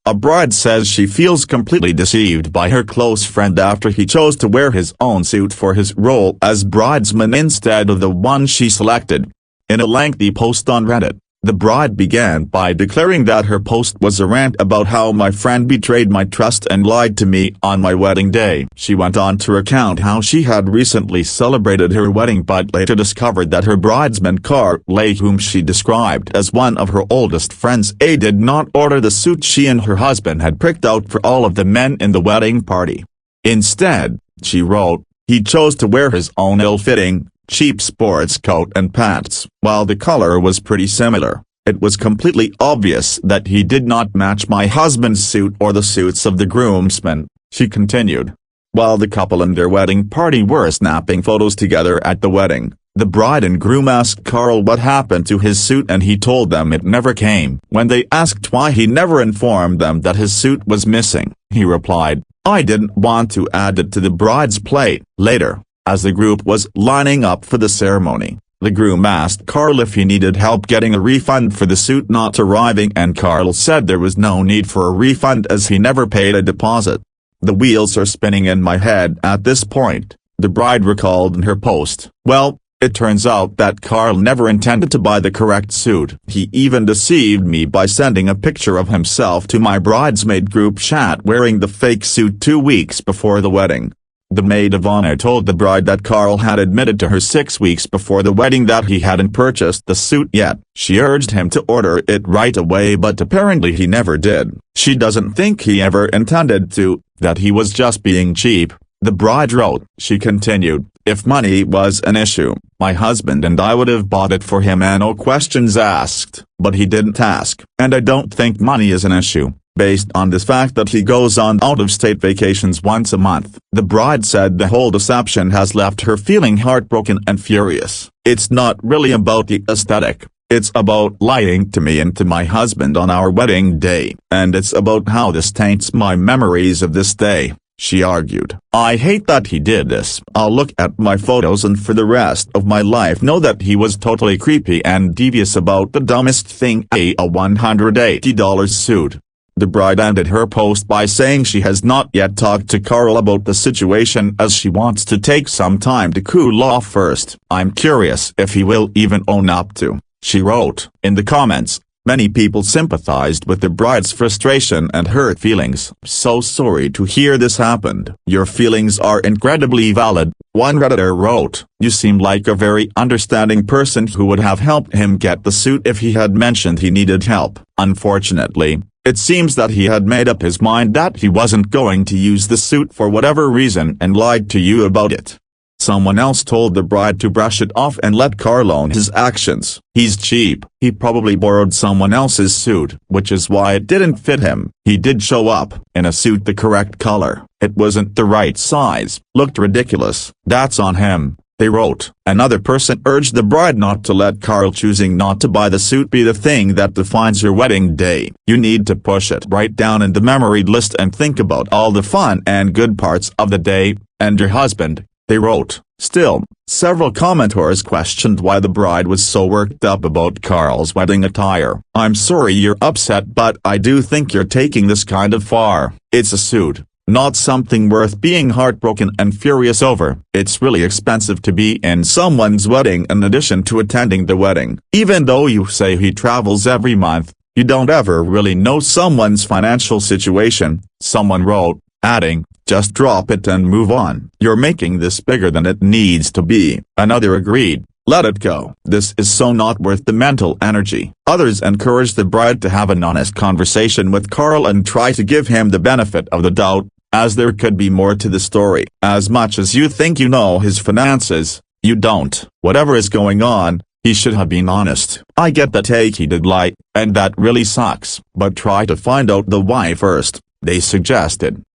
A bride says she feels completely deceived by her close friend after he chose to wear his own suit for his role as bridesman instead of the one she selected. In a lengthy post on Reddit, the bride began by declaring that her post was a rant about how my friend betrayed my trust and lied to me on my wedding day. She went on to recount how she had recently celebrated her wedding but later discovered that her bridesman Carl, whom she described as one of her oldest friends, did not order the suit she and her husband had picked out for all of the men in the wedding party. Instead, she wrote, he chose to wear his own ill-fitting, cheap sports coat and pants. While the color was pretty similar, it was completely obvious that he did not match my husband's suit or the suits of the groomsmen, she continued. While the couple and their wedding party were snapping photos together at the wedding, the bride and groom asked Carl what happened to his suit and he told them it never came. When they asked why he never informed them that his suit was missing, he replied, I didn't want to add it to the bride's plate. Later, as the group was lining up for the ceremony, the groom asked Carl if he needed help getting a refund for the suit not arriving and Carl said there was no need for a refund as he never paid a deposit. The wheels are spinning in my head at this point, the bride recalled in her post. Well, it turns out that Carl never intended to buy the correct suit. He even deceived me by sending a picture of himself to my bridesmaid group chat wearing the fake suit 2 weeks before the wedding. The maid of honor told the bride that Carl had admitted to her 6 weeks before the wedding that he hadn't purchased the suit yet. She urged him to order it right away but apparently he never did. She doesn't think he ever intended to, that he was just being cheap, the bride wrote. She continued, if money was an issue, my husband and I would have bought it for him and no questions asked, but he didn't ask. And I don't think money is an issue, based on the fact that he goes on out-of-state vacations once a month. The bride said the whole deception has left her feeling heartbroken and furious. It's not really about the aesthetic, it's about lying to me and to my husband on our wedding day, and it's about how this taints my memories of this day, she argued. I hate that he did this. I'll look at my photos and for the rest of my life know that he was totally creepy and devious about the dumbest thing, a $180 suit. The bride ended her post by saying she has not yet talked to Carl about the situation as she wants to take some time to cool off first. I'm curious if he will even own up to, she wrote. In the comments, many people sympathized with the bride's frustration and hurt feelings. So sorry to hear this happened. Your feelings are incredibly valid, one Redditor wrote. You seem like a very understanding person who would have helped him get the suit if he had mentioned he needed help. Unfortunately, it seems that he had made up his mind that he wasn't going to use the suit for whatever reason and lied to you about it. Someone else told the bride to brush it off and let Carl own his actions. He's cheap. He probably borrowed someone else's suit, which is why it didn't fit him. He did show up in a suit the correct color. It wasn't the right size. Looked ridiculous. That's on him, they wrote. Another person urged the bride not to let Carl choosing not to buy the suit be the thing that defines your wedding day. You need to push it right down in the memory list and think about all the fun and good parts of the day, and your husband, they wrote. Still, several commenters questioned why the bride was so worked up about Carl's wedding attire. I'm sorry you're upset, but I do think you're taking this kind of far. It's a suit, not something worth being heartbroken and furious over. It's really expensive to be in someone's wedding in addition to attending the wedding. Even though you say he travels every month, you don't ever really know someone's financial situation, someone wrote, adding, just drop it and move on. You're making this bigger than it needs to be. Another agreed, let it go. This is so not worth the mental energy. Others encouraged the bride to have an honest conversation with Carl and try to give him the benefit of the doubt, as there could be more to the story. As much as you think you know his finances, you don't. Whatever is going on, he should have been honest. I get that he did lie, and that really sucks. But try to find out the why first, they suggested.